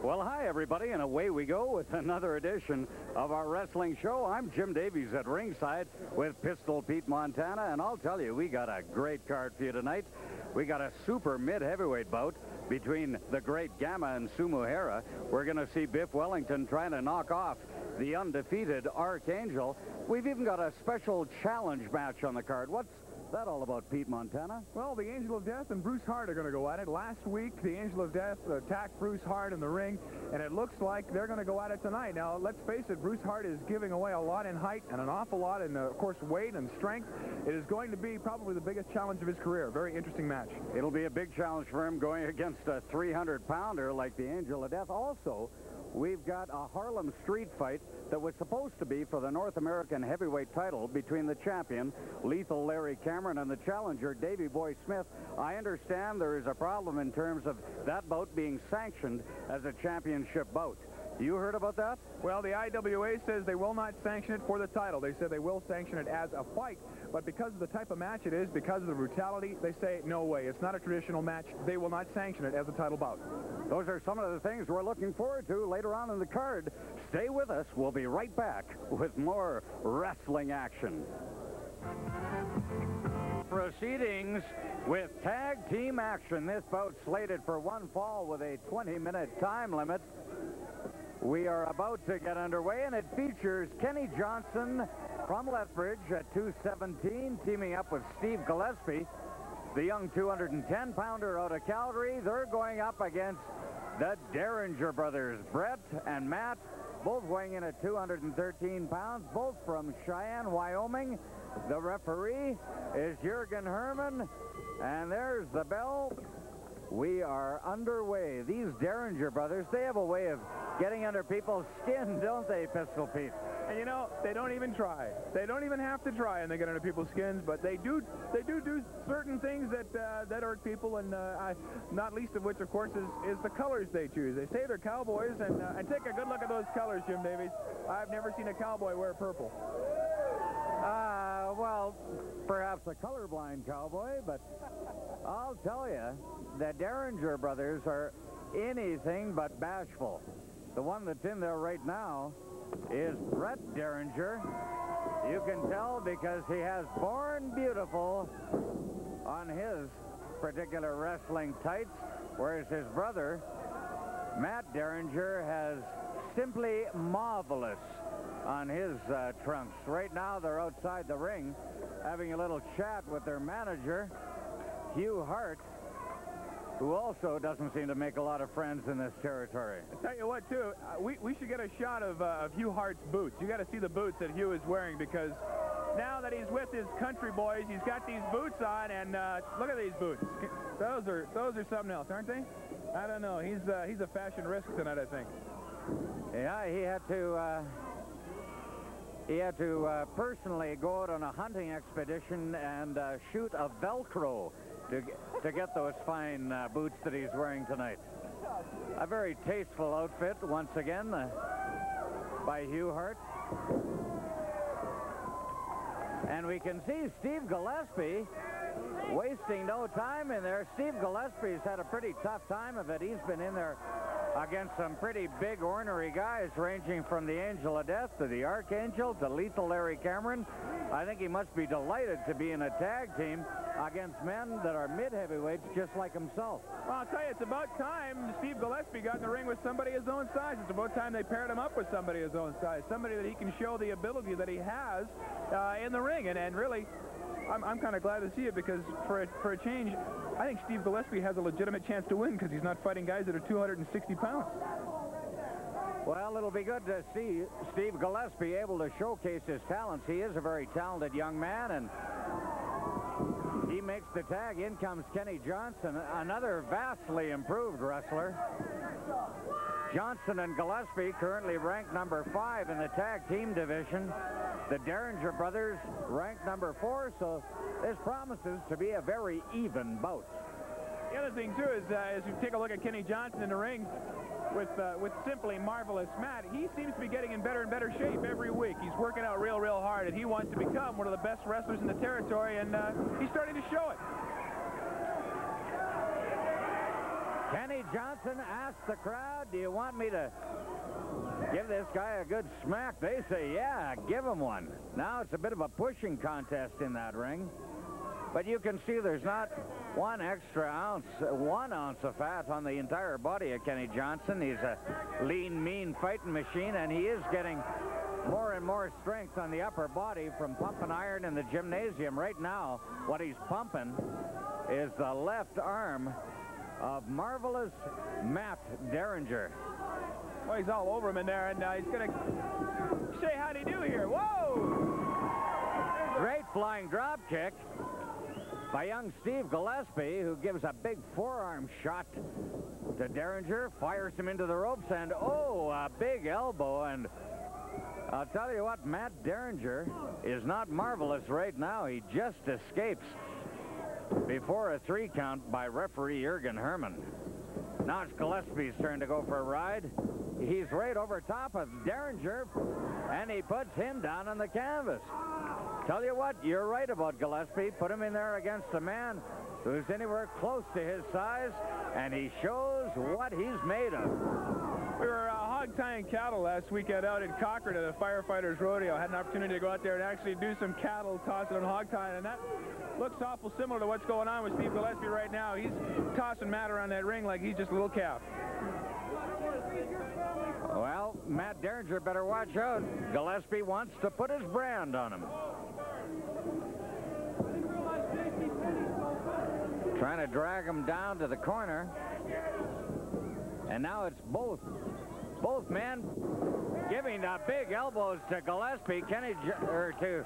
Well, hi, everybody, and away we go with another edition of our wrestling show. I'm Jim Davies at ringside with Pistol Pete Montana, and I'll tell you, we got a great card for you tonight. We got a super mid-heavyweight bout between the great Gamma and Sumo Hera. We're going to see Biff Wellington trying to knock off the undefeated Archangel. We've even got a special challenge match on the card. What's that all about, Pete Montana? Well, the Angel of Death and Bruce Hart are going to go at it. Last week, the Angel of Death attacked Bruce Hart in the ring, and it looks like they're going to go at it tonight. Now, let's face it, Bruce Hart is giving away a lot in height and an awful lot in, of course, weight and strength. It is going to be probably the biggest challenge of his career. Very interesting match. It'll be a big challenge for him going against a 300-pounder like the Angel of Death. Also, we've got a Harlem street fight that was supposed to be for the North American heavyweight title between the champion, Lethal Larry Cameron, and the challenger, Davey Boy Smith. I understand there is a problem in terms of that bout being sanctioned as a championship bout. You heard about that? Well, the IWA says they will not sanction it for the title. They said they will sanction it as a fight, but because of the type of match it is, because of the brutality, they say, no way, it's not a traditional match. They will not sanction it as a title bout. Those are some of the things we're looking forward to later on in the card. Stay with us. We'll be right back with more wrestling action. Proceedings with tag team action. This bout slated for one fall with a 20-minute time limit. We are about to get underway, and it features Kenny Johnson from Lethbridge at 217, teaming up with Steve Gillespie, the young 210-pounder out of Calgary. They're going up against the Derringer brothers, Brett and Matt, both weighing in at 213 pounds, both from Cheyenne, Wyoming. The referee is Jürgen Herman, and there's the bell. We are underway. These Derringer brothers, they have a way of getting under people's skin, don't they, Pistol Pete? And you know, they don't even try. They don't even have to try, and they get under people's skins. But they do certain things that irk people, and not least of which, of course, is the colors they choose. They say they're cowboys, and take a good look at those colors, Jim Davies. I've never seen a cowboy wear purple. Well, perhaps a colorblind cowboy, but I'll tell you, the Derringer brothers are anything but bashful. The one that's in there right now is Brett Derringer. You can tell because he has Born Beautiful on his particular wrestling tights, whereas his brother, Matt Derringer, has Simply Marvelous on his trunks. Right now, they're outside the ring having a little chat with their manager, Hugh Hart, who also doesn't seem to make a lot of friends in this territory. I tell you what, too, we should get a shot of Hugh Hart's boots. You got to see the boots that Hugh is wearing, because now that he's with his country boys, he's got these boots on, and look at these boots. Those are something else, aren't they? I don't know. He's a fashion risk tonight, I think. Yeah, he had to personally go out on a hunting expedition and shoot a Velcro to get those fine boots that he's wearing tonight. A very tasteful outfit, once again, by Hugh Hart. And we can see Steve Gillespie wasting no time in there. Steve Gillespie's had a pretty tough time of it. He's been in there against some pretty big, ornery guys, ranging from the Angel of Death to the Archangel to Lethal Larry Cameron. I think he must be delighted to be in a tag team against men that are mid-heavyweights just like himself. Well, I'll tell you, it's about time Steve Gillespie got in the ring with somebody his own size. It's about time they paired him up with somebody his own size, somebody that he can show the ability that he has in the ring. And really, I'm kind of glad to see it, because for a change, I think Steve Gillespie has a legitimate chance to win, because he's not fighting guys that are 260 pounds. Well, it'll be good to see Steve Gillespie able to showcase his talents. He is a very talented young man, and he makes the tag. In comes Kenny Johnson, another vastly improved wrestler. Johnson and Gillespie currently ranked number 5 in the tag team division. The Derringer brothers ranked number 4, so this promises to be a very even bout. The other thing, too, is as you take a look at Kenny Johnson in the ring with Simply Marvelous Matt, he seems to be getting in better and better shape every week. He's working out real hard, and he wants to become one of the best wrestlers in the territory, and he's starting to show it. Kenny Johnson asked the crowd, do you want me to give this guy a good smack? They say, yeah, give him one. Now it's a bit of a pushing contest in that ring. But you can see there's not 1 ounce of fat on the entire body of Kenny Johnson. He's a lean, mean fighting machine, and he is getting more and more strength on the upper body from pumping iron in the gymnasium. Right now, what he's pumping is the left arm of marvelous Matt Derringer. Well, he's all over him in there, and he's going to say how do you do here. Whoa! Great flying drop kick by young Steve Gillespie, who gives a big forearm shot to Derringer, fires him into the ropes, and oh, a big elbow. And I'll tell you what, Matt Derringer is not marvelous right now. He just escapes before a 3 count by referee Jürgen Herman. Now it's Gillespie's turn to go for a ride. He's right over top of Derringer, and he puts him down on the canvas. Tell you what, you're right about Gillespie. Put him in there against a man who's anywhere close to his size, and he shows what he's made of. We were hog tying cattle last weekend out in Cochrane at the Firefighters Rodeo. I had an opportunity to go out there and actually do some cattle tossing and hog tying, and that looks awful similar to what's going on with Steve Gillespie right now. He's tossing Matt around that ring like he's just a little calf. Well, Matt Derringer better watch out. Gillespie wants to put his brand on him. Trying to drag him down to the corner. And now it's both men giving the big elbows to Gillespie, to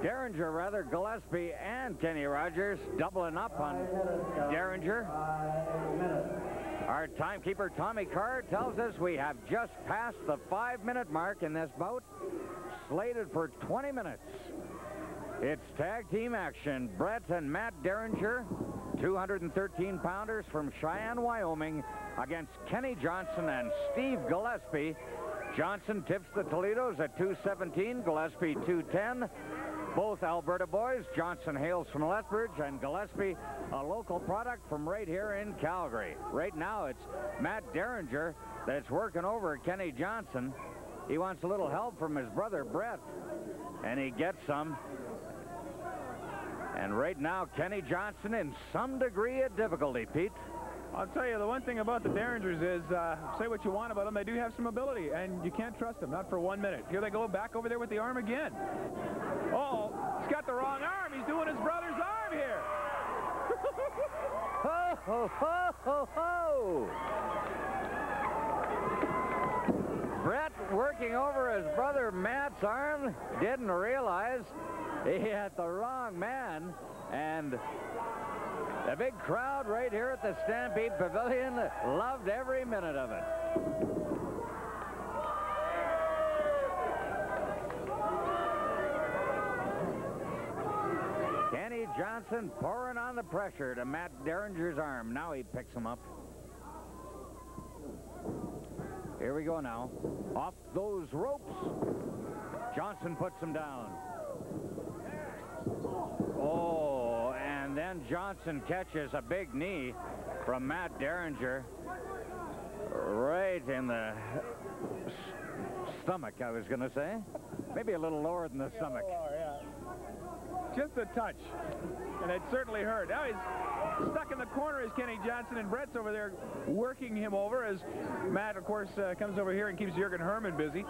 Derringer, rather. Gillespie and Kenny Rogers doubling up on Derringer. Our timekeeper, Tommy Carr, tells us we have just passed the 5-minute mark in this bout, slated for 20 minutes. It's tag team action. Brett and Matt Derringer, 213-pounders from Cheyenne, Wyoming, against Kenny Johnson and Steve Gillespie. Johnson tips the Toledos at 217, Gillespie 210. Both Alberta boys. Johnson hails from Lethbridge, and Gillespie, a local product from right here in Calgary. Right now, it's Matt Derringer that's working over Kenny Johnson. He wants a little help from his brother, Brett, and he gets some. And right now, Kenny Johnson in some degree of difficulty, Pete. I'll tell you, the one thing about the Derringers is, say what you want about them, they do have some ability, and you can't trust them, not for 1 minute. Here they go back over there with the arm again. Uh-oh, he's got the wrong arm. He's doing his brother's arm here. Ho, ho, ho, ho, ho. Brett working over his brother Matt's arm, didn't realize he had the wrong man, and the big crowd right here at the Stampede Pavilion loved every minute of it. Kenny Johnson pouring on the pressure to Matt Derringer's arm. Now he picks him up. Here we go now. Off those ropes. Johnson puts him down. Oh, and then Johnson catches a big knee from Matt Derringer right in the stomach, I was going to say. Maybe a little lower than the stomach. Lower, yeah. Just a touch, and it certainly hurt. Now he's stuck in the corner as Kenny Johnson, and Brett's over there working him over as Matt, of course, comes over here and keeps Jürgen Herman busy.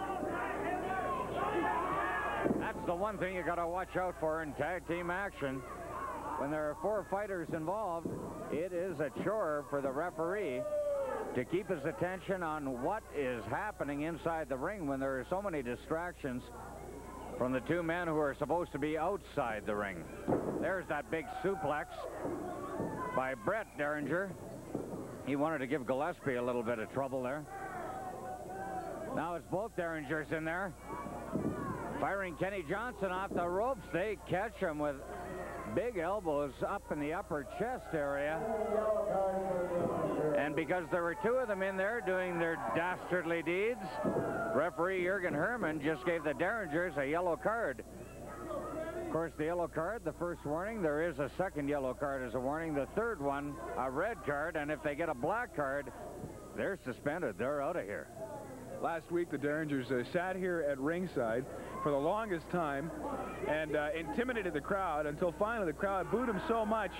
That's the one thing you got to watch out for in tag team action. When there are 4 fighters involved, it is a chore for the referee to keep his attention on what is happening inside the ring when there are so many distractions from the 2 men who are supposed to be outside the ring. There's that big suplex by Brett Derringer. He wanted to give Gillespie a little bit of trouble there. Now it's both Derringers in there. Firing Kenny Johnson off the ropes. They catch him with big elbows up in the upper chest area. And because there were 2 of them in there doing their dastardly deeds, referee Jürgen Herman just gave the Derringers a yellow card. Of course, the yellow card, the first warning. There is a second yellow card as a warning. The third one, a red card. And if they get a black card, they're suspended. They're out of here. Last week, the Derringers sat here at ringside for the longest time and intimidated the crowd until finally the crowd booed them so much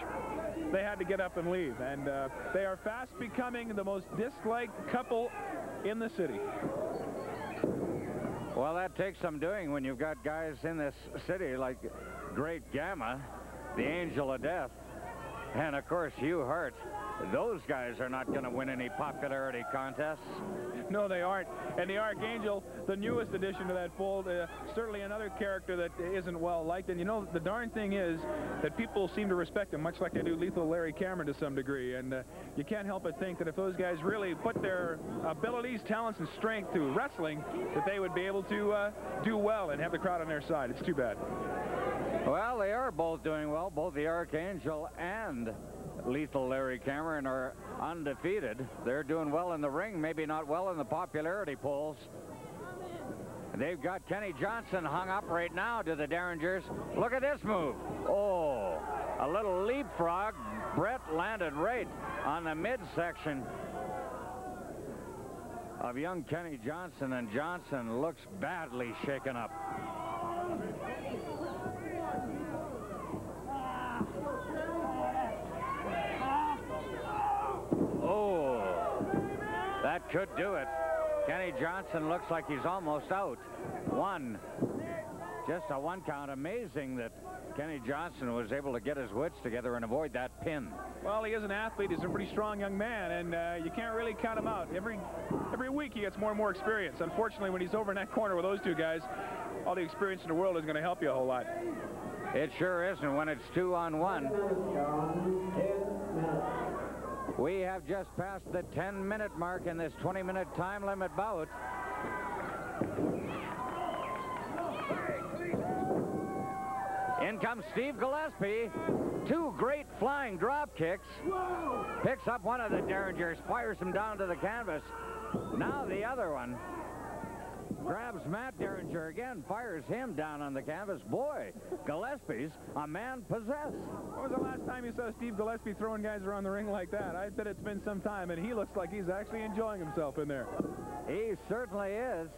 they had to get up and leave. And they are fast becoming the most disliked couple in the city. Well, that takes some doing when you've got guys in this city like Great Gamma, the Angel of Death, and, of course, Hugh Hart. Those guys are not going to win any popularity contests. No, they aren't. And the Archangel, the newest addition to that fold, certainly another character that isn't well liked. And, you know, the darn thing is that people seem to respect him, much like they do Lethal Larry Cameron to some degree. And you can't help but think that if those guys really put their abilities, talents, and strength to wrestling, that they would be able to do well and have the crowd on their side. It's too bad. Well, they are both doing well. Both the Archangel and Lethal Larry Cameron are undefeated. They're doing well in the ring, maybe not well in the popularity polls. They've got Kenny Johnson hung up right now to the Derringers. Look at this move. Oh, a little leapfrog. Brett landed right on the midsection of young Kenny Johnson, and Johnson looks badly shaken up. Oh, that could do it. Kenny Johnson looks like he's almost out. Just a one count. Amazing that Kenny Johnson was able to get his wits together and avoid that pin. Well, he is an athlete. He's a pretty strong young man, and you can't really count him out. Every week he gets more and more experience. Unfortunately, when he's over in that corner with those two guys, all the experience in the world is going to help you a whole lot. It sure is, and when it's 2-on-1. We have just passed the 10-minute mark in this 20-minute time limit bout. In comes Steve Gillespie. Two great flying drop kicks. Picks up one of the Derringers, fires him down to the canvas. Now the other one grabs Matt Derringer again, fires him down on the canvas. Boy, Gillespie's a man possessed. When was the last time you saw Steve Gillespie throwing guys around the ring like that? I bet it's been some time, and he looks like he's actually enjoying himself in there. He certainly is.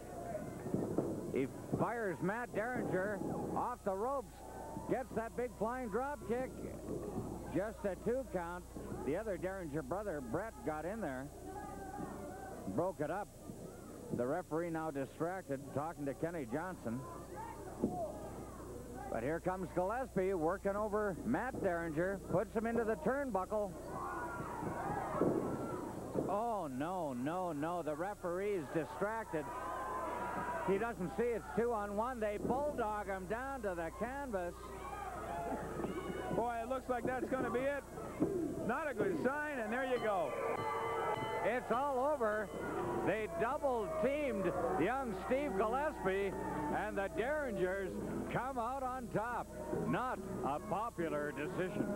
He fires Matt Derringer off the ropes, gets that big flying drop kick. Just a 2 count. The other Derringer brother, Brett, got in there, broke it up. The referee now distracted, talking to Kenny Johnson. But here comes Gillespie working over Matt Derringer, puts him into the turnbuckle. Oh, no, no, no. The referee's distracted. He doesn't see it's 2-on-1. They bulldog him down to the canvas. Boy, it looks like that's going to be it. Not a good sign, and there you go. It's all over. They double-teamed young Steve Gillespie, and the Derringers come out on top. Not a popular decision.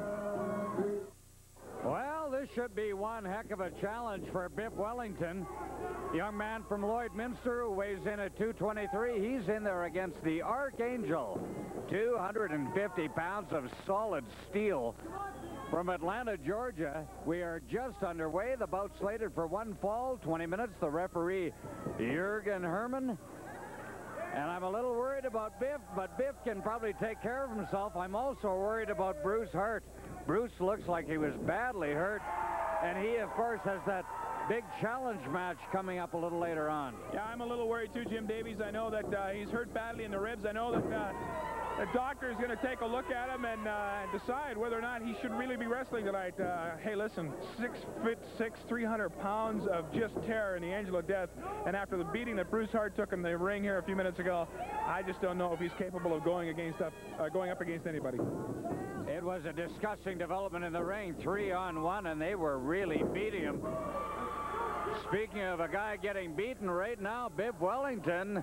Well, this should be one heck of a challenge for Biff Wellington. Young man from Lloydminster who weighs in at 223. He's in there against the Archangel. 250 pounds of solid steel. From Atlanta, Georgia, we are just underway. The bout slated for one fall, 20 minutes. The referee, Jürgen Herman. And I'm a little worried about Biff, but Biff can probably take care of himself. I'm also worried about Bruce Hart. Bruce looks like he was badly hurt, and he, of course, has that big challenge match coming up a little later on. Yeah, I'm a little worried too, Jim Davies. I know that he's hurt badly in the ribs. I know that the doctor is going to take a look at him and decide whether or not he should really be wrestling tonight. Hey, listen, 6'6", 300 pounds of just terror in the Angel of Death. And after the beating that Bruce Hart took in the ring here a few minutes ago, I just don't know if he's capable of going up against anybody. It was a disgusting development in the ring, 3-on-1, and they were really beating him. Speaking of a guy getting beaten right now, Biff Wellington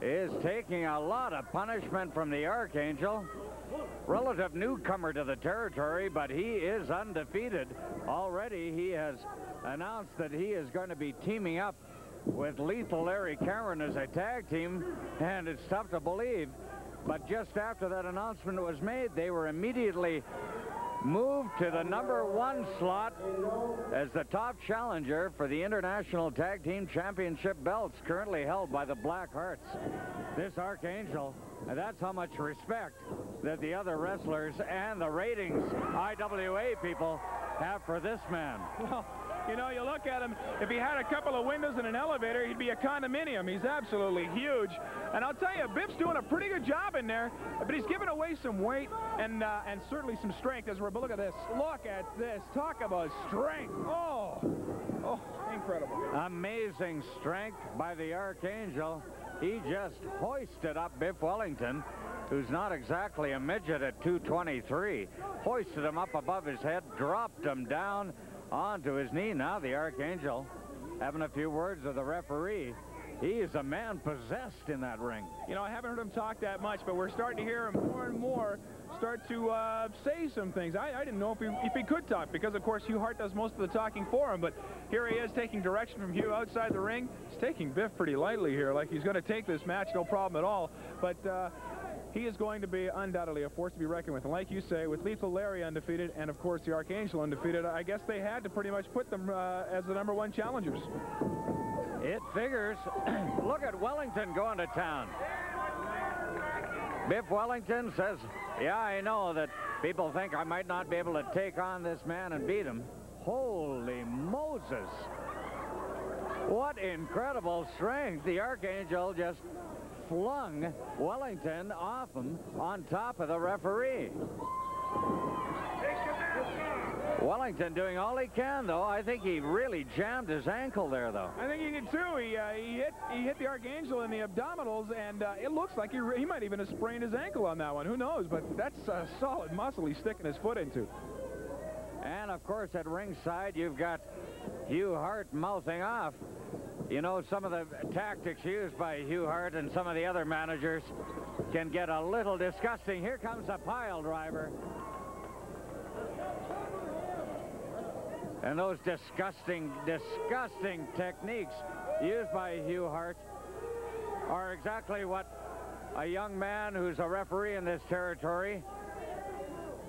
is taking a lot of punishment from the Archangel. Relative newcomer to the territory, but he is undefeated. Already he has announced that he is going to be teaming up with Lethal Larry Cameron as a tag team, and it's tough to believe But just after that announcement was made, they were immediately moved to the #1 slot as the top challenger for the International Tag Team Championship belts currently held by the Black Hearts. This Archangel, and that's how much respect that the other wrestlers and the ratings IWA people have for this man. Well, you know, you look at him, if he had a couple of windows and an elevator, he'd be a condominium. He's absolutely huge. And I'll tell you, Biff's doing a pretty good job in there, but he's giving away some weight and certainly some strength. As we're, look at this. Look at this. Talk about strength. Oh, incredible. Amazing strength by the Archangel. He just hoisted up Biff Wellington, who's not exactly a midget at 223. Hoisted him up above his head, dropped him down onto his knee. Now the Archangel having a few words with the referee. He is a man possessed in that ring. You know, I haven't heard him talk that much, but we're starting to hear him more and more start to say some things. I didn't know if he could talk, because of course Hugh Hart does most of the talking for him, but here he is taking direction from Hugh outside the ring. He's taking Biff pretty lightly here, like he's going to take this match no problem at all, but he is going to be undoubtedly a force to be reckoned with. And like you say, with Lethal Larry undefeated and, of course, the Archangel undefeated, I guess they had to pretty much put them as the #1 challengers. It figures. Look at Wellington going to town. Biff Wellington says, yeah, I know that people think I might not be able to take on this man and beat him. Holy Moses. What incredible strength. The Archangel just flung Wellington off him on top of the referee. Wellington doing all he can, though. I think he really jammed his ankle there, though. I think he did, too. He hit the Archangel in the abdominals, and it looks like he might even have sprained his ankle on that one. Who knows? But that's a solid muscle he's sticking his foot into. And, of course, at ringside, you've got Hugh Hart mouthing off. You know, some of the tactics used by Hugh Hart and some of the other managers can get a little disgusting. Here comes a pile driver. And those disgusting techniques used by Hugh Hart are exactly what a young man who's a referee in this territory,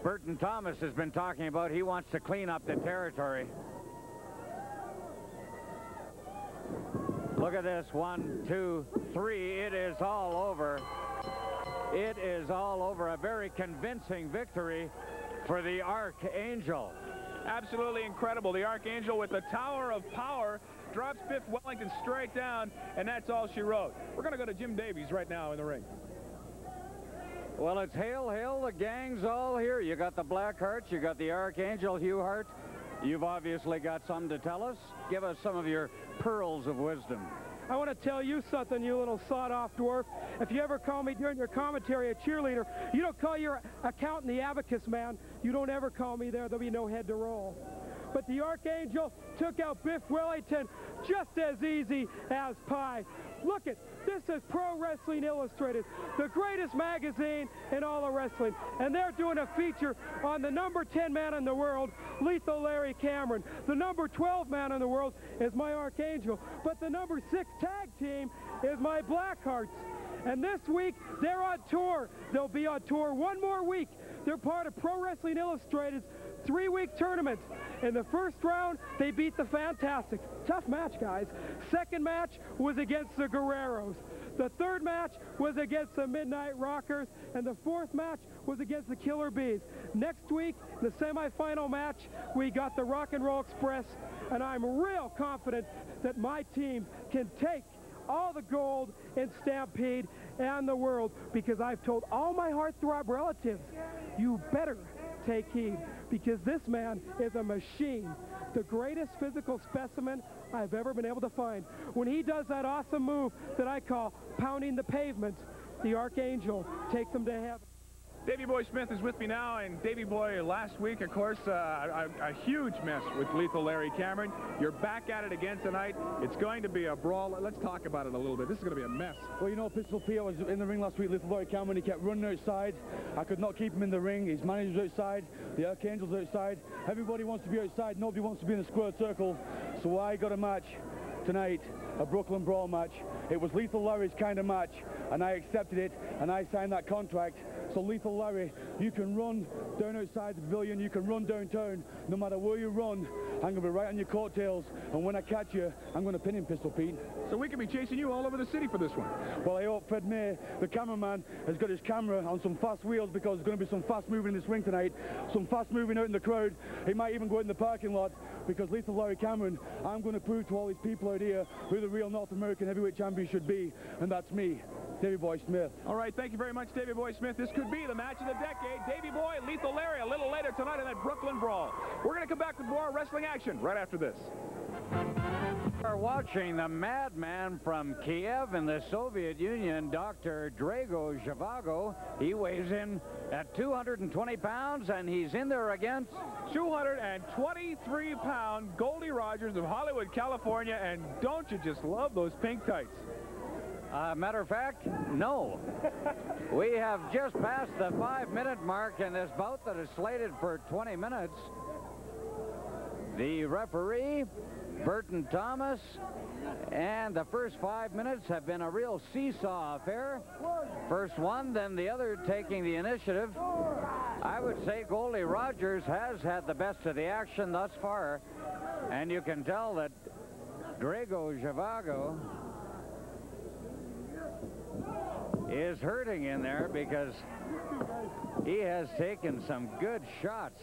Burton Thomas, has been talking about. He wants to clean up the territory. Look at this. 1, 2, 3. It is all over. It is all over. A very convincing victory for the Archangel. Absolutely incredible. The Archangel with the Tower of Power drops Biff Wellington straight down, and that's all she wrote. We're going to go to Jim Davies right now in the ring. Well, it's hail, hail. The gang's all here. You got the Black Hearts. You got the Archangel, Hugh Hart. You've obviously got something to tell us. Give us some of your pearls of wisdom. I want to tell you something, you little sawed-off dwarf. If you ever call me during your commentary a cheerleader, you don't call your accountant the abacus man. You don't ever call me there. There'll be no head to roll. But the Archangel took out Biff Wellington just as easy as pie. Look it. This is Pro Wrestling Illustrated, the greatest magazine in all of wrestling. And they're doing a feature on the #10 man in the world, Lethal Larry Cameron. The #12 man in the world is my Archangel. But the #6 tag team is my Black Hearts. And this week, they're on tour. They'll be on tour one more week. They're part of Pro Wrestling Illustrated's 3-week tournament. In the first round, they beat the Fantastics. Tough match, guys. Second match was against the Guerreros. The third match was against the Midnight Rockers. And the fourth match was against the Killer Bees. Next week, the semifinal match, we got the Rock and Roll Express. And I'm real confident that my team can take all the gold in Stampede and the world, because I've told all my heartthrob relatives, you better take heed, because this man is a machine, the greatest physical specimen I've ever been able to find. When he does that awesome move that I call pounding the pavement, the Archangel takes him to heaven. Davey Boy Smith is with me now, and Davey Boy, last week, of course, a huge mess with Lethal Larry Cameron. You're back at it again tonight. It's going to be a brawl. Let's talk about it a little bit. This is going to be a mess. Well, you know, Pistol P, I was in the ring last week, Lethal Larry Cameron. He kept running outside. I could not keep him in the ring. His manager's outside. The Archangel's outside. Everybody wants to be outside. Nobody wants to be in the square circle. So I got a match tonight a Brooklyn Brawl match. It was Lethal Larry's kind of match, and I accepted it, and I signed that contract. So Lethal Larry, you can run down outside the pavilion, you can run downtown, no matter where you run, I'm going to be right on your coattails, and when I catch you, I'm going to pin him, Pistol Pete. So we can be chasing you all over the city for this one. Well, I hope Fred May, the cameraman, has got his camera on some fast wheels, because there's going to be some fast moving in this ring tonight, some fast moving out in the crowd. He might even go out in the parking lot, because Lethal Larry Cameron, I'm going to prove to all these people out here who the real North American heavyweight champion should be, and that's me, Davey Boy Smith. All right, thank you very much, Davey Boy Smith. This could be the match of the decade. Davey Boy, Lethal Larry, a little later tonight in that Brooklyn Brawl. We're going to come back with more wrestling action right after this. We're watching the madman from Kiev in the Soviet Union, Dr. Drago Zhivago. He weighs in at 220 pounds, and he's in there against 223-pound Goldie Rogers of Hollywood, California, and don't you just love those pink tights? Matter of fact, no. We have just passed the 5-minute mark in this bout that is slated for 20 minutes. The referee, Burton Thomas, and the first 5 minutes have been a real seesaw affair. First one, then the other taking the initiative. I would say Goldie Rogers has had the best of the action thus far, and you can tell that Drago Zhivago is hurting in there, because he has taken some good shots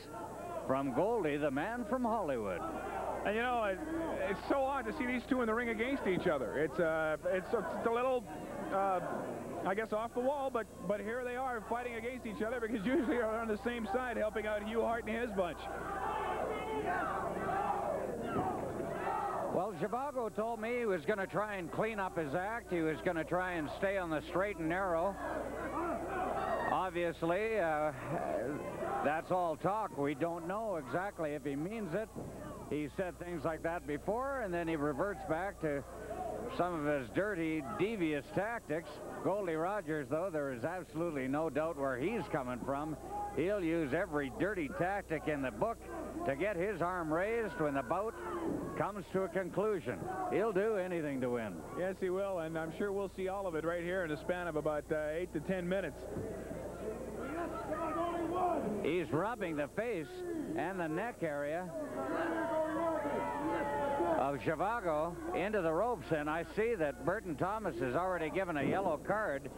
from Goldie, the man from Hollywood. And you know, it's so odd to see these two in the ring against each other. It's a little, I guess, off the wall, but here they are fighting against each other, because usually they're on the same side helping out Hugh Hart and his bunch. Well, Zhivago told me he was going to try and clean up his act. He was going to try and stay on the straight and narrow. Obviously, that's all talk. We don't know exactly if he means it. He said things like that before, and then he reverts back to some of his dirty, devious tactics. Goldie Rogers, though, there is absolutely no doubt where he's coming from. He'll use every dirty tactic in the book to get his arm raised when the bout comes to a conclusion. He'll do anything to win. Yes, he will, and I'm sure we'll see all of it right here in a span of about 8 to 10 minutes. He's rubbing the face and the neck area of Zhivago into the ropes, and I see that Burton Thomas has already given a yellow card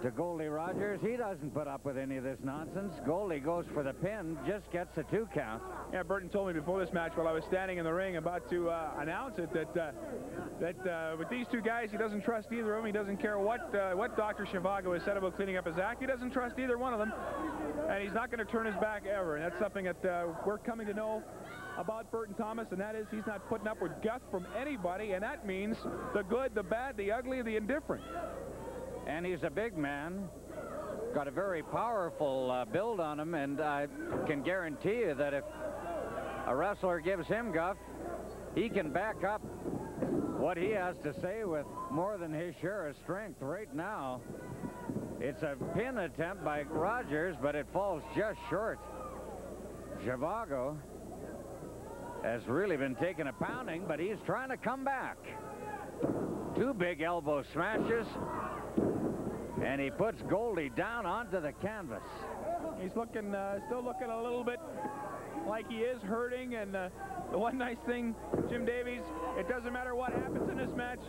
to Goldie Rogers. He doesn't put up with any of this nonsense. Goldie goes for the pin, just gets a 2 count. Yeah, Burton told me before this match, while I was standing in the ring about to announce it, that with these two guys, he doesn't trust either of them. He doesn't care what Dr. Zhivago has said about cleaning up his act. He doesn't trust either one of them, and he's not going to turn his back ever. And that's something that we're coming to know about Burton Thomas, and that is he's not putting up with guff from anybody, and that means the good, the bad, the ugly, the indifferent. And he's a big man, got a very powerful build on him, and I can guarantee you that if a wrestler gives him guff, he can back up what he has to say with more than his share of strength. Right now, it's a pin attempt by Rogers, but it falls just short. Zhivago has really been taking a pounding, but he's trying to come back. 2 big elbow smashes, and he puts Goldie down onto the canvas. He's looking, still looking a little bit like he is hurting, and the one nice thing, Jim Davies, it doesn't matter what happens in this match,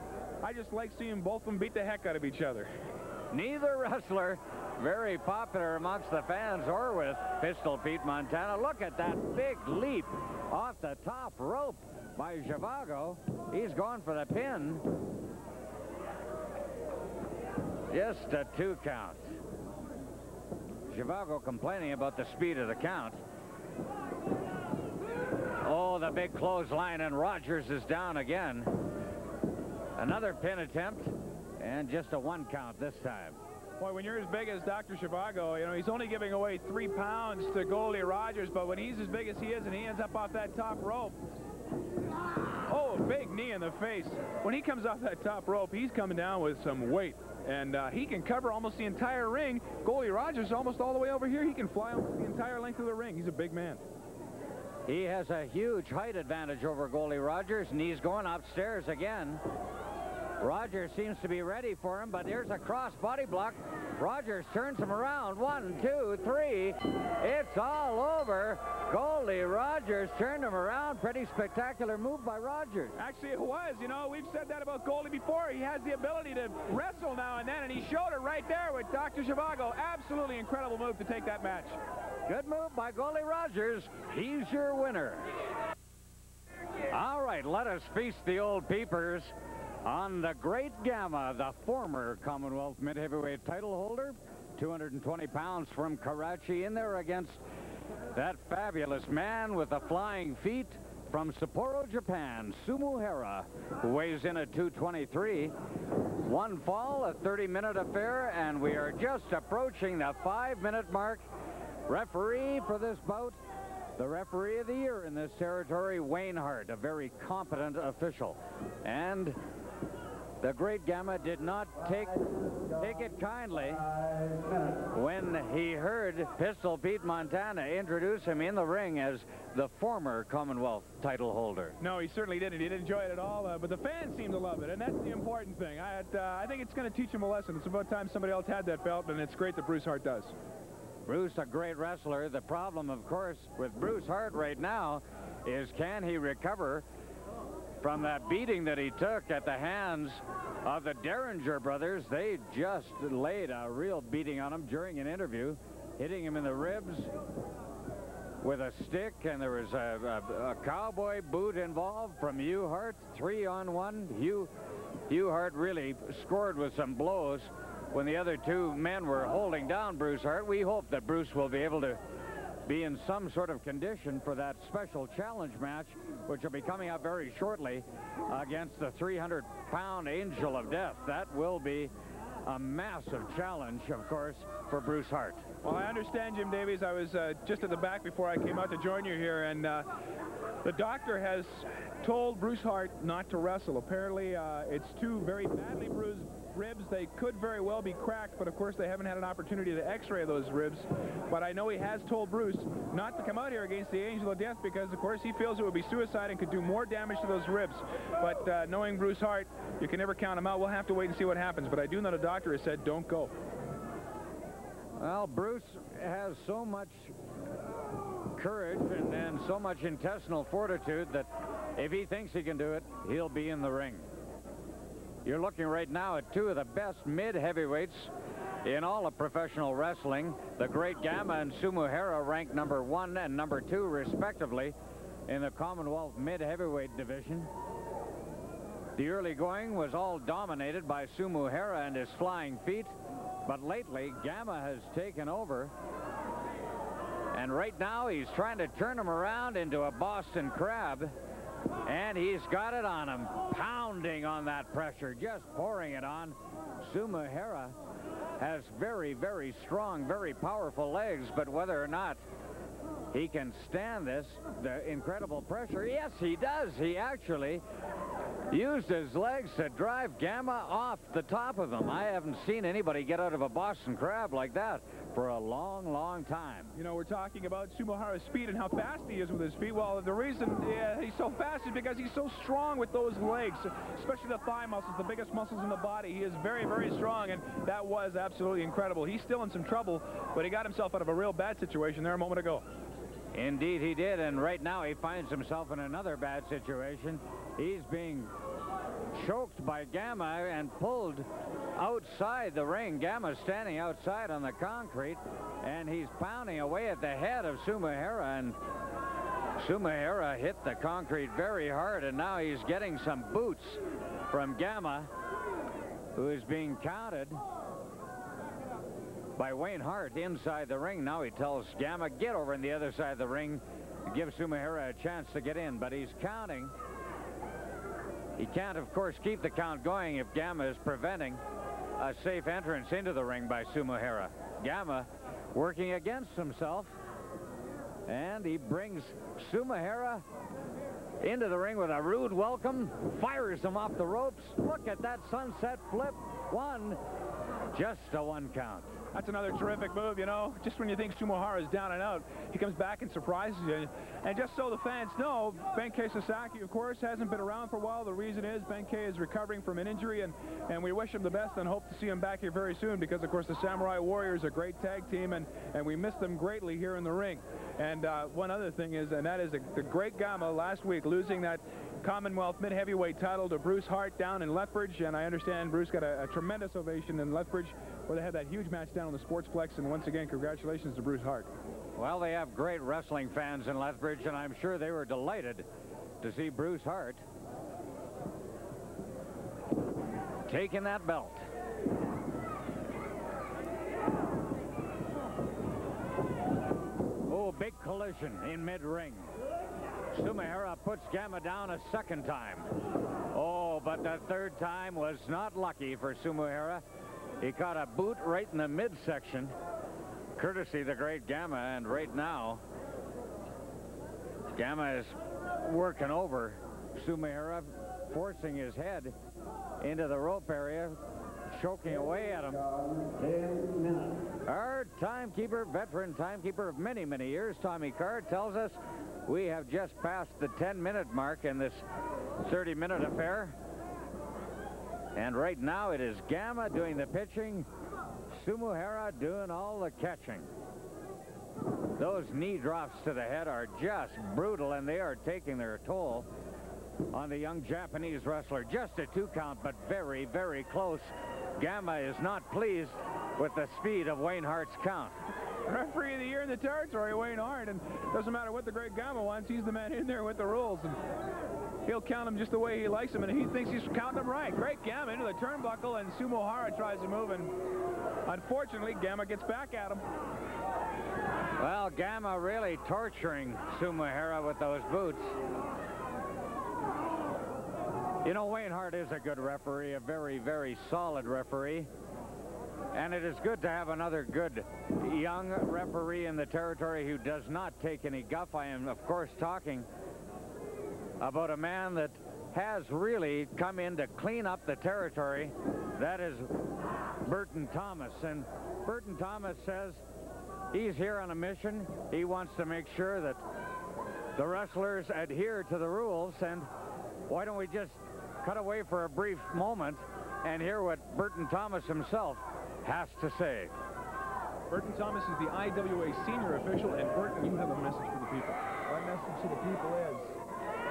I just like seeing both of them beat the heck out of each other. Neither wrestler very popular amongst the fans or with Pistol Pete Montana. Look at that big leap off the top rope by Zhivago. He's going for the pin. Just a 2 count. Zhivago complaining about the speed of the count. Oh, the big clothesline, and Rogers is down again. Another pin attempt, and just a 1 count this time. Boy, when you're as big as Dr. Zhivago, you know, he's only giving away 3 pounds to Goldie Rogers, but when he's as big as he is and he ends up off that top rope, oh, big knee in the face. When he comes off that top rope, he's coming down with some weight, and he can cover almost the entire ring. Goldie Rogers almost all the way over here. He can fly almost the entire length of the ring. He's a big man. He has a huge height advantage over goalie Rogers, and he's going upstairs again. Rogers seems to be ready for him, but here's a cross body block. Rogers turns him around. 1, 2, 3. It's all over. Goalie Rogers turned him around. Pretty spectacular move by Rogers. Actually, it was. You know, we've said that about goalie before. He has the ability to wrestle now and then, and he showed it right there with Dr. Zhivago. Absolutely incredible move to take that match. Good move by goalie Rogers. He's your winner. All right, let us feast the old peepers on the great Gamma, the former Commonwealth mid-heavyweight title holder. 220 pounds from Karachi in there against that fabulous man with the flying feet from Sapporo, Japan, Sumu Hara, who weighs in at 223. One fall, a 30-minute affair, and we are just approaching the 5-minute mark. Referee for this bout, the referee of the year in this territory, Wayne Hart, a very competent official. And the great Gamma did not take it kindly when he heard Pistol Pete Montana introduce him in the ring as the former Commonwealth title holder. No, he certainly didn't. He didn't enjoy it at all, but the fans seem to love it, and that's the important thing. I think it's going to teach him a lesson. It's about time somebody else had that belt, and it's great that Bruce Hart does. Bruce, a great wrestler. The problem, of course, with Bruce Hart right now is, can he recover from that beating that he took at the hands of the Derringer brothers? They just laid a real beating on him during an interview, hitting him in the ribs with a stick, and there was a cowboy boot involved from Hugh Hart. 3-on-1. Hugh Hart really scored with some blows when the other two men were holding down Bruce Hart. We hope that Bruce will be able to be in some sort of condition for that special challenge match, which will be coming up very shortly against the 300-pound Angel of Death. That will be a massive challenge, of course, for Bruce Hart. Well, I understand, Jim Davies. I was just at the back before I came out to join you here, and the doctor has told Bruce Hart not to wrestle. Apparently, it's two very badly bruised ribs. They could very well be cracked, but of course they haven't had an opportunity to x-ray those ribs. But I know he has told Bruce not to come out here against the Angel of Death because, of course, he feels it would be suicide and could do more damage to those ribs. But knowing Bruce Hart, you can never count him out. We'll have to wait and see what happens. But I do know the doctor has said don't go. Well, Bruce has so much courage and so much intestinal fortitude that if he thinks he can do it, he'll be in the ring. You're looking right now at two of the best mid-heavyweights in all of professional wrestling. The great Gamma and Sumu Hara ranked number 1 and number 2, respectively, in the Commonwealth mid-heavyweight division. The early going was all dominated by Sumu Hara and his flying feet, but lately Gamma has taken over. And right now he's trying to turn him around into a Boston Crab. And he's got it on him, pounding on that pressure, just pouring it on. Sumu Hara has very, very strong, very powerful legs, but whether or not he can stand this, the incredible pressure, yes, he does. He actually used his legs to drive Gamma off the top of him. I haven't seen anybody get out of a Boston Crab like that for a long, long time. You know, we're talking about Sumu Hara's speed and how fast he is with his feet. Well, the reason he's so fast is because he's so strong with those legs, especially the thigh muscles, the biggest muscles in the body. He is very, very strong, and that was absolutely incredible. He's still in some trouble, but he got himself out of a real bad situation there a moment ago. Indeed he did, and right now he finds himself in another bad situation. He's being choked by Gamma and pulled outside the ring. Gamma's standing outside on the concrete, and he's pounding away at the head of Sumu Hara, and Sumu Hara hit the concrete very hard, and now he's getting some boots from Gamma, who is being counted by Wayne Hart inside the ring. Now he tells Gamma, get over on the other side of the ring, give Sumu Hara a chance to get in, but he's counting. He can't, of course, keep the count going if Gamma is preventing a safe entrance into the ring by Sumu Hara. Gamma working against himself, and he brings Sumu Hara into the ring with a rude welcome, fires him off the ropes. Look at that sunset flip. One, just a 1 count. That's another terrific move, you know. Just when you think Sumohara is down and out, he comes back and surprises you. And just so the fans know, Benkei Sasaki, of course, hasn't been around for a while. The reason is Benkei is recovering from an injury, and we wish him the best and hope to see him back here very soon because, of course, the Samurai Warriors are a great tag team, and we miss them greatly here in the ring. And one other thing is, and that is the great Gama last week losing that Commonwealth mid-heavyweight title to Bruce Hart down in Lethbridge, and I understand Bruce got a tremendous ovation in Lethbridge where they had that huge match down on the Sportsplex, and once again, congratulations to Bruce Hart. Well, they have great wrestling fans in Lethbridge, and I'm sure they were delighted to see Bruce Hart taking that belt. Oh, big collision in mid-ring. Sumohara puts Gama down a second time. Oh, but the third time was not lucky for Sumohara. He caught a boot right in the midsection, courtesy the great Gama, and right now, Gama is working over Sumohara, forcing his head into the rope area, choking away at him. Our timekeeper, veteran timekeeper of many, many years, Tommy Carr, tells us we have just passed the 10-minute mark in this 30-minute affair. And right now it is Gama doing the pitching, Sumohara doing all the catching. Those knee drops to the head are just brutal, and they are taking their toll on the young Japanese wrestler. Just a 2 count, but very, very close. Gama is not pleased with the speed of Wayne Hart's count. Referee of the year in the territory, Wayne Hart, and doesn't matter what the great Gama wants, he's the man in there with the rules, and he'll count him just the way he likes him, and he thinks he's counting them right. Great Gama into the turnbuckle, and Sumohara tries to move, and unfortunately, Gama gets back at him. Well, Gama really torturing Sumohara with those boots. You know, Wayne Hart is a good referee, a very, very solid referee. And it is good to have another good young referee in the territory who does not take any guff. I am, of course, talking about a man that has really come in to clean up the territory. That is Burton Thomas. And Burton Thomas says he's here on a mission. He wants to make sure that the wrestlers adhere to the rules. And why don't we just cut away for a brief moment and hear what Burton Thomas himself has to say. Burton Thomas is the IWA senior official, and Burton, you have a message for the people. My message to the people is,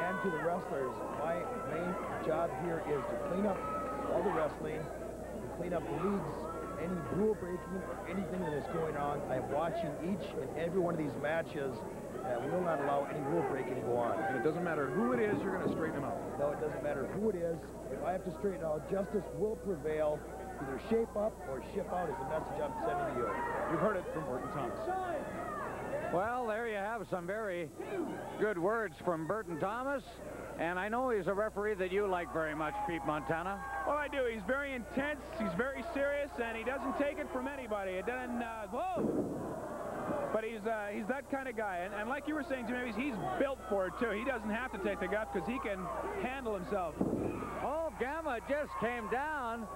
and to the wrestlers, my main job here is to clean up all the wrestling, to clean up the leagues, any rule breaking or anything that is going on. I'm watching each and every one of these matches, and we will not allow any rule breaking to go on. And it doesn't matter who it is, you're going to straighten them out. No, it doesn't matter who it is. If I have to straighten out, justice will prevail. Either shape up or ship out is the message I'm sending to you. You've heard it from Burton Thomas. Well, there you have some very good words from Burton Thomas. And I know he's a referee that you like very much, Pete Montana. Well, I do. He's very intense, he's very serious, and he doesn't take it from anybody. It doesn't, whoa! But he's that kind of guy. And like you were saying, Jim, he's built for it, too. He doesn't have to take the guff because he can handle himself. Oh, Gama just came down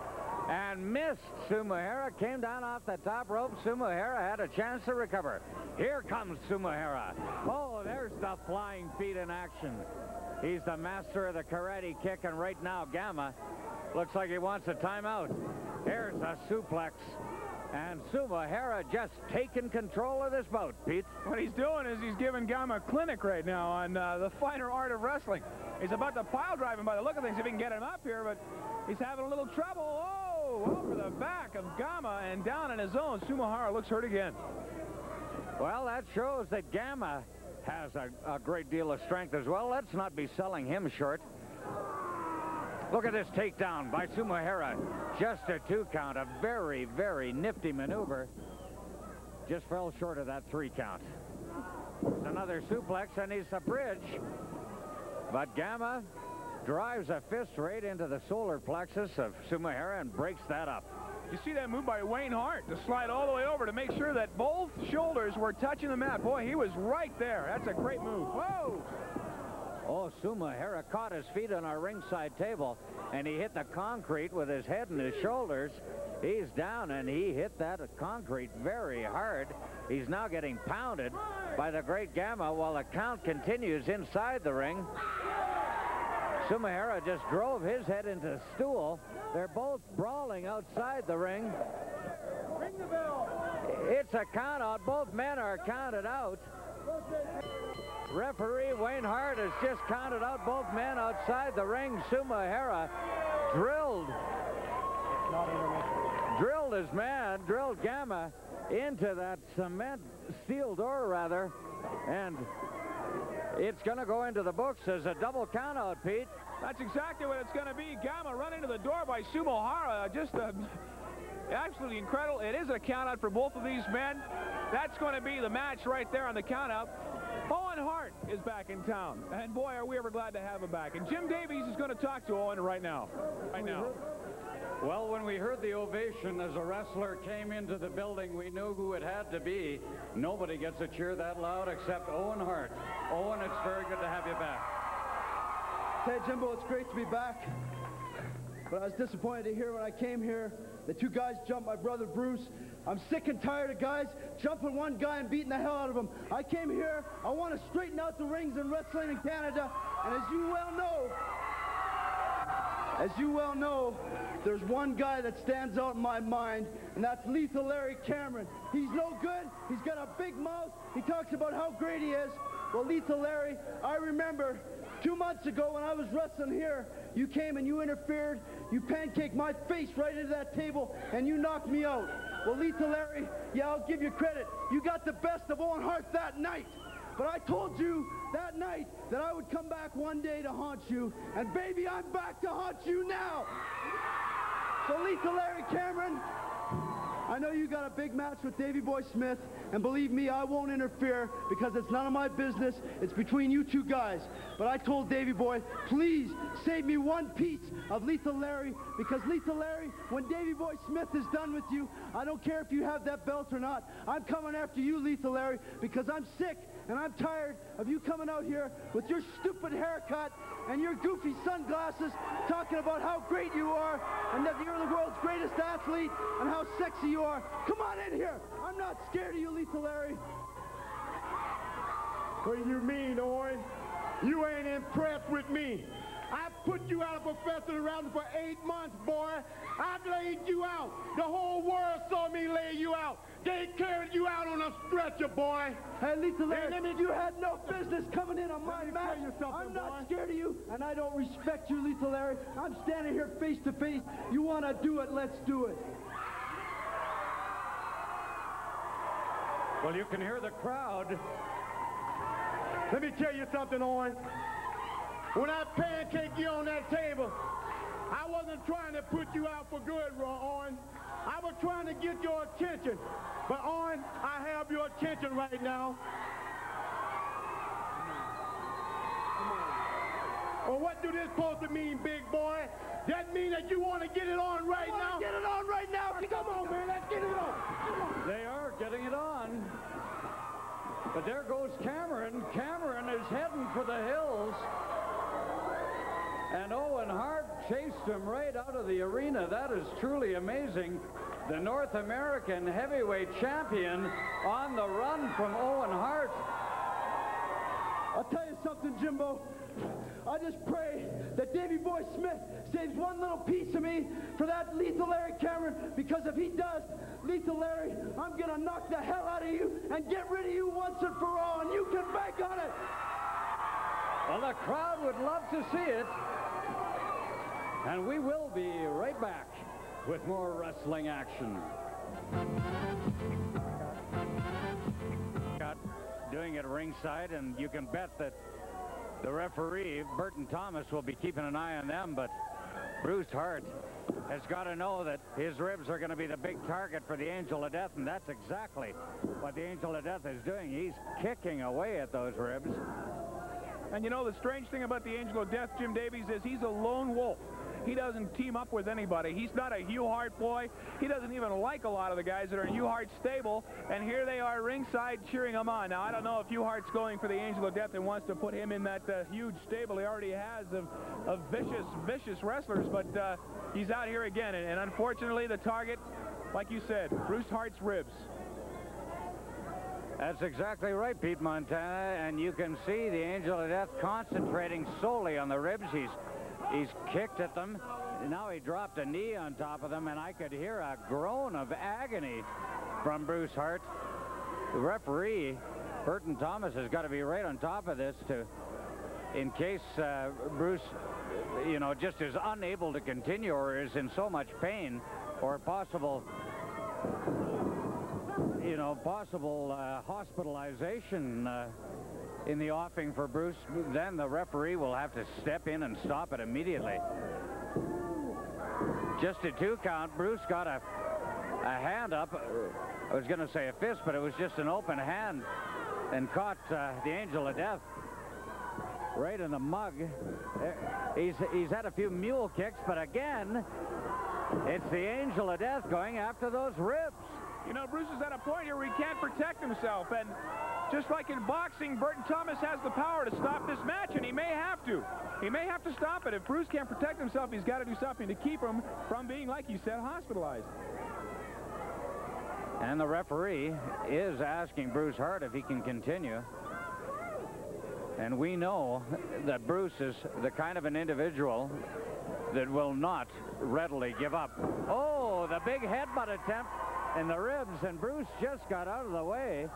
and missed Sumohara, came down off the top rope. Sumohara had a chance to recover. Here comes Sumohara. Oh, there's the flying feet in action. He's the master of the karate kick, and right now Gama looks like he wants a timeout. Here's a suplex, and Sumohara just taking control of this bout, Pete. What he's doing is he's giving Gama a clinic right now on the finer art of wrestling. He's about to pile drive him by the look of things if he can get him up here, but he's having a little trouble. Oh, over the back of Gama and down in his own. Sumohara looks hurt again. Well, that shows that Gama has a great deal of strength as well. Let's not be selling him short. Look at this takedown by Sumohara. Just a 2 count. A very, very nifty maneuver. Just fell short of that 3 count. Another suplex, and he's a bridge. But Gama drives a fist right into the solar plexus of Sumohara and breaks that up. You see that move by Wayne Hart to slide all the way over to make sure that both shoulders were touching the mat. Boy, he was right there. That's a great move. Whoa! Oh, Sumahara caught his feet on our ringside table, and he hit the concrete with his head and his shoulders. He's down, and he hit that concrete very hard. He's now getting pounded by the Great Gamma while the count continues inside the ring. Sumahara just drove his head into the stool. They're both brawling outside the ring. Ring the bell. It's a count out. Both men are counted out. Referee Wayne Hart has just counted out both men outside the ring. Sumahara drilled his man, drilled Gamma into that steel door rather, and it's going to go into the books as a double count out, Pete. That's exactly what it's going to be. Gamma run into the door by Sumahara. Just absolutely incredible. It is a count out for both of these men. That's going to be the match right there on the count out. Owen Hart is back in town, and boy, are we ever glad to have him back. And Jim Davies is going to talk to Owen right now. Well, when we heard the ovation as a wrestler came into the building, we knew who it had to be. Nobody gets a cheer that loud except Owen Hart. Owen, it's very good to have you back. Hey, Jimbo, it's great to be back. But I was disappointed to hear when I came here that two guys jumped my brother Bruce. I'm sick and tired of guys jumping one guy and beating the hell out of him. I came here, I want to straighten out the rings in wrestling in Canada, and as you well know, there's one guy that stands out in my mind, and that's Lethal Larry Cameron. He's no good, he's got a big mouth, he talks about how great he is. Well, Lethal Larry, I remember 2 months ago when I was wrestling here, you came and you interfered, you pancaked my face right into that table, and you knocked me out. Well, Lethal Larry, yeah, I'll give you credit. You got the best of Owen Hart that night. But I told you that night that I would come back one day to haunt you, and baby, I'm back to haunt you now. So Lethal Larry Cameron, I know you got a big match with Davey Boy Smith, and believe me, I won't interfere because it's none of my business. It's between you two guys. But I told Davey Boy, please save me one piece of Lethal Larry, because Lethal Larry, when Davey Boy Smith is done with you, I don't care if you have that belt or not. I'm coming after you, Lethal Larry, because I'm sick and I'm tired of you coming out here with your stupid haircut and your goofy sunglasses talking about how great you are and that you're the world's greatest athlete and how sexy you are. Come on in here. I'm not scared of you, Lethal Larry. What do you mean, Owen? You ain't impressed with me. I put you out of professional wrestling for 8 months, boy. I've laid you out. The whole world saw me lay you out. They carried you out on a stretcher, boy. Hey, Lethal Larry, you had no business coming in on my match. I'm not scared of you, and I don't respect you, Lethal Larry. I'm standing here face to face. You want to do it, let's do it. Well, you can hear the crowd. Let me tell you something, Owen. When I pancaked you on that table, I wasn't trying to put you out for good, Owen. I was trying to get your attention. But, Owen, I have your attention right now. Well, what do this supposed to mean, big boy? That mean that you want to get it on right now? Get it on right now. Come on, man, let's get it on. Come on. They are getting it on. But there goes Cameron. Cameron is heading for the hills. And Owen Hart chased him right out of the arena. That is truly amazing. The North American heavyweight champion on the run from Owen Hart. I'll tell you something, Jimbo. I just pray that Davey Boy Smith saves one little piece of me for that Lethal Larry Cameron, because if he does, Lethal Larry, I'm going to knock the hell out of you and get rid of you once and for all, and you can bank on it. Well, the crowd would love to see it. And we will be right back with more wrestling action. Doing it ringside, and you can bet that the referee, Burton Thomas, will be keeping an eye on them, but Bruce Hart has got to know that his ribs are going to be the big target for the Angel of Death, and that's exactly what the Angel of Death is doing. He's kicking away at those ribs. And you know, the strange thing about the Angel of Death, Jim Davies, is he's a lone wolf. He doesn't team up with anybody. He's not a Hugh Hart boy. He doesn't even like a lot of the guys that are in Hugh Hart's stable, and here they are ringside cheering him on. Now, I don't know if Hugh Hart's going for the Angel of Death and wants to put him in that huge stable he already has of vicious wrestlers, but he's out here again, and unfortunately the target, like you said, Bruce Hart's ribs. That's exactly right, Pete Montana, and you can see the Angel of Death concentrating solely on the ribs. He's kicked at them. Now he dropped a knee on top of them, and I could hear a groan of agony from Bruce Hart. The referee, Burton Thomas, has got to be right on top of this in case Bruce, you know, just is unable to continue or is in so much pain, or possible hospitalization in the offing for Bruce. Then the referee will have to step in and stop it immediately. Just a 2 count. Bruce got a hand up. I was going to say a fist, but it was just an open hand, and caught the Angel of Death right in the mug. He's had a few mule kicks, but again, it's the Angel of Death going after those ribs. You know, Bruce is at a point here where he can't protect himself, and just like in boxing, Burton Thomas has the power to stop this match, and he may have to. He may have to stop it. If Bruce can't protect himself, he's got to do something to keep him from being, like you said, hospitalized. And the referee is asking Bruce Hart if he can continue. And we know that Bruce is the kind of an individual that will not readily give up. Oh, the big headbutt attempt in the ribs, and Bruce just got out of the way.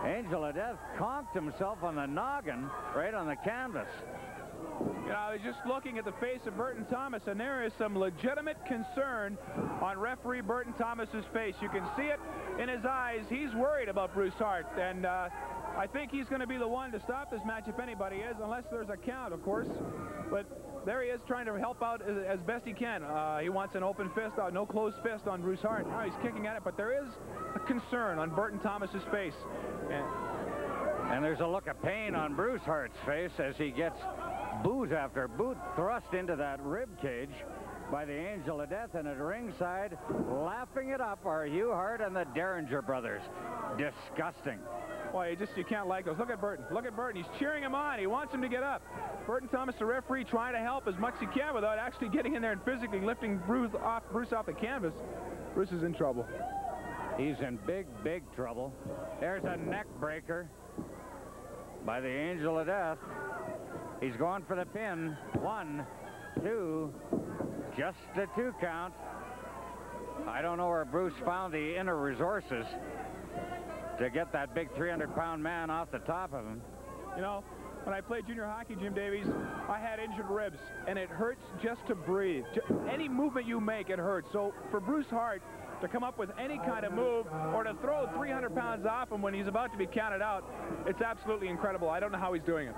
Angel of Death conked himself on the noggin right on the canvas. You know, I was just looking at the face of Burton Thomas, and there is some legitimate concern on referee Burton Thomas's face. You can see it in his eyes. He's worried about Bruce Hart, and I think he's going to be the one to stop this match if anybody is, unless there's a count, of course. But there he is trying to help out as best he can. He wants an open fist, no closed fist on Bruce Hart. Now he's kicking at it, but there is a concern on Burton Thomas's face. And there's a look of pain on Bruce Hart's face as he gets boot after boot thrust into that rib cage by the Angel of Death, and at ringside, laughing it up, are Hugh Hart and the Derringer brothers. Disgusting. Boy, you can't like those. Look at Burton. Look at Burton. He's cheering him on. He wants him to get up. Burton Thomas, the referee, trying to help as much as he can without actually getting in there and physically lifting Bruce off the canvas. Bruce is in trouble. He's in big, big trouble. There's a neck breaker by the Angel of Death. He's going for the pin. 1, 2, just a 2 count. I don't know where Bruce found the inner resources to get that big 300-pound man off the top of him. You know, when I played junior hockey, Jim Davies, I had injured ribs, and it hurts just to breathe. Any movement you make, it hurts. So for Bruce Hart to come up with any kind of move or to throw 300 pounds off him when he's about to be counted out, it's absolutely incredible. I don't know how he's doing it.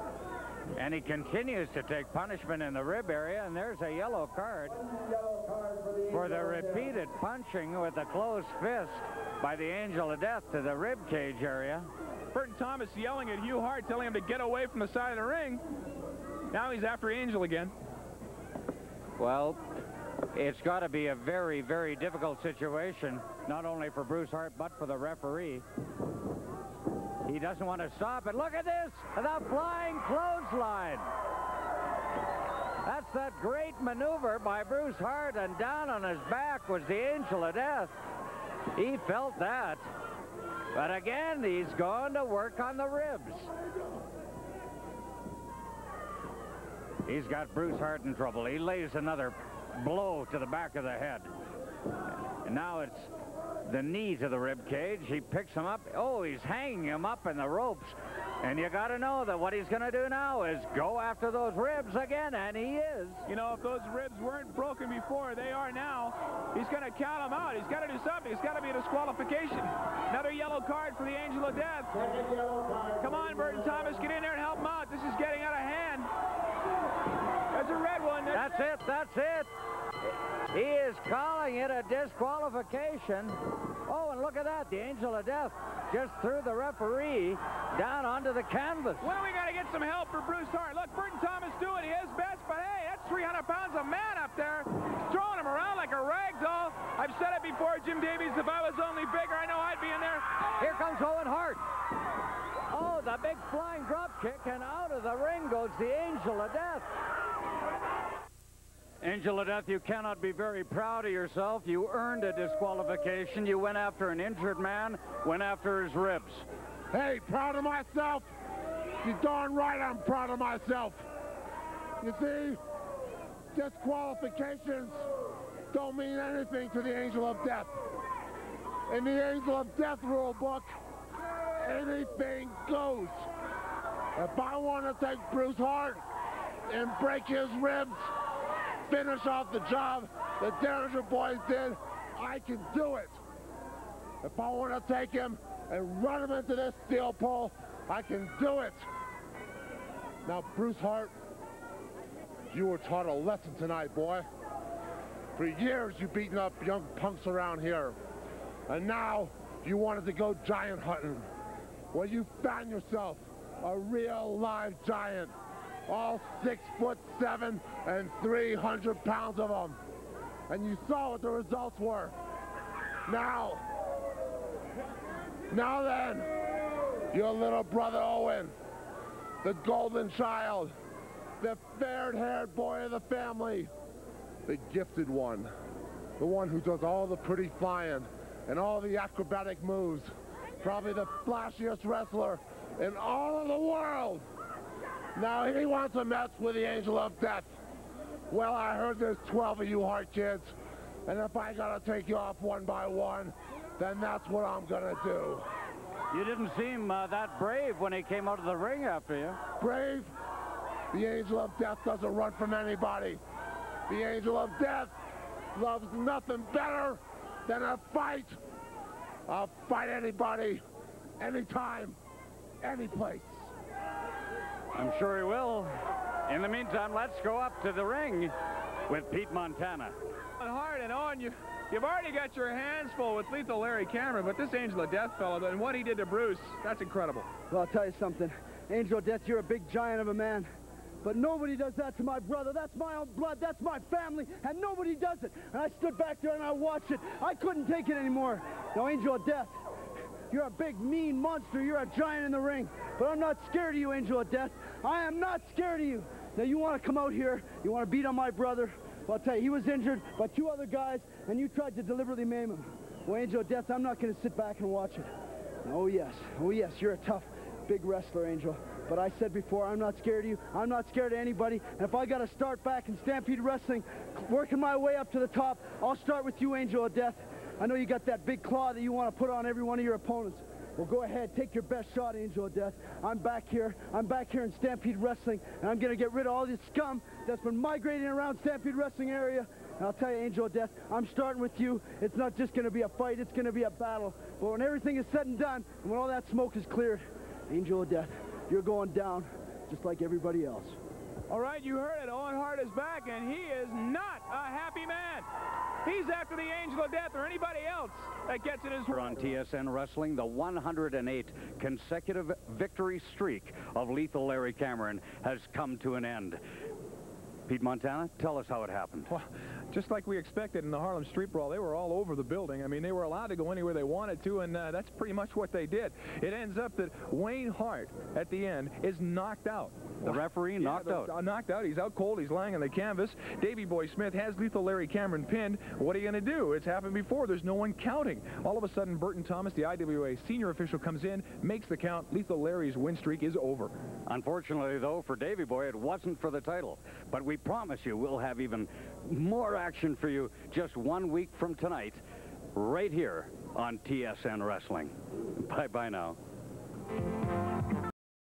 And he continues to take punishment in the rib area, and there's a yellow card for the repeated punching with a closed fist by the Angel of Death to the rib cage area. Burton Thomas yelling at Hugh Hart, telling him to get away from the side of the ring. Now he's after Angel again. Well, it's got to be a very, very difficult situation, not only for Bruce Hart, but for the referee. He doesn't want to stop it. Look at this, the flying clothesline. That's that great maneuver by Bruce Hart, and down on his back was the Angel of Death. He felt that. But again, he's going to work on the ribs. He's got Bruce Hart in trouble. He lays another blow to the back of the head. And now it's the knee to the rib cage. He picks him up. Oh, he's hanging him up in the ropes. And you got to know that what he's going to do now is go after those ribs again, and he is. You know, if those ribs weren't broken before, they are now. He's going to count them out. He's got to do something. It's got to be a disqualification. Another yellow card for the Angel of Death. Come on, Burton Thomas, get in there and help him out. This is getting out of hand. There's a red one. That's it. That's it. He is calling it a disqualification. Oh, and look at that. The Angel of Death just threw the referee down onto the canvas. Well, we got to get some help for Bruce Hart. Look, Burton Thomas doing his best, but hey, that's 300 pounds of man up there, throwing him around like a rag doll. I've said it before, Jim Davies, if I was only bigger, I know I'd be in there. Here comes Owen Hart. Oh, the big flying drop kick, and out of the ring goes the Angel of Death. Angel of Death, you cannot be very proud of yourself. You earned a disqualification. You went after an injured man, went after his ribs. Hey, proud of myself? You're darn right I'm proud of myself. You see, disqualifications don't mean anything to the Angel of Death. In the Angel of Death rule book, anything goes. If I want to take Bruce Hart and break his ribs, finish off the job the Derringer boys did, I can do it. If I want to take him and run him into this steel pole, I can do it. Now, Bruce Hart, you were taught a lesson tonight, boy. For years, you've beaten up young punks around here. And now, you wanted to go giant hunting. Well, you found yourself a real live giant. All 6'7" and 300 pounds of them. And you saw what the results were. Now then, your little brother Owen, the golden child, the fair-haired boy of the family, the gifted one, the one who does all the pretty flying and all the acrobatic moves, probably the flashiest wrestler in all of the world. Now he wants to mess with the Angel of Death. Well, I heard there's 12 of you Hart kids, and if I gotta take you off one by one, then that's what I'm gonna do. You didn't seem that brave when he came out of the ring after you. Brave? The Angel of Death doesn't run from anybody. The Angel of Death loves nothing better than a fight. I'll fight anybody, anytime, any place. I'm sure he will. In the meantime, let's go up to the ring with Pete Montana. Hart and Owen, you've already got your hands full with Lethal Larry Cameron, but this Angel of Death fellow, and what he did to Bruce, that's incredible. Well, I'll tell you something. Angel of Death, you're a big giant of a man. But nobody does that to my brother. That's my own blood. That's my family. And nobody does it. And I stood back there and I watched it. I couldn't take it anymore. Now, Angel of Death, you're a big, mean monster. You're a giant in the ring. But I'm not scared of you, Angel of Death. I am not scared of you. Now, you want to come out here. You want to beat on my brother. Well, I'll tell you, he was injured by 2 other guys, and you tried to deliberately maim him. Well, Angel of Death, I'm not going to sit back and watch it. Oh, yes, you're a tough, big wrestler, Angel. But I said before, I'm not scared of you. I'm not scared of anybody. And if I got to start back in Stampede Wrestling, working my way up to the top, I'll start with you, Angel of Death. I know you got that big claw that you want to put on every one of your opponents. Well, go ahead, take your best shot, Angel of Death. I'm back here in Stampede Wrestling, and I'm going to get rid of all this scum that's been migrating around Stampede Wrestling area. And I'll tell you, Angel of Death, I'm starting with you. It's not just going to be a fight, it's going to be a battle. But when everything is said and done, and when all that smoke is cleared, Angel of Death, you're going down just like everybody else. All right, you heard it. Owen Hart is back, and he is not a happy man. He's after the Angel of Death or anybody else that gets in his way. On TSN Wrestling, the 108 consecutive victory streak of Lethal Larry Cameron has come to an end. Pete Montana, tell us how it happened. Well, just like we expected in the Harlem Street Brawl, they were all over the building. I mean, they were allowed to go anywhere they wanted to, and that's pretty much what they did. It ends up that Wayne Hart, at the end, is knocked out. The referee knocked out. Knocked out. He's out cold. He's lying on the canvas. Davey Boy Smith has Lethal Larry Cameron pinned. What are you going to do? It's happened before. There's no one counting. All of a sudden, Burton Thomas, the IWA senior official, comes in, makes the count. Lethal Larry's win streak is over. Unfortunately, though, for Davey Boy, it wasn't for the title. But we promise you we'll have even more action for you just 1 week from tonight, right here on TSN Wrestling. Bye-bye now.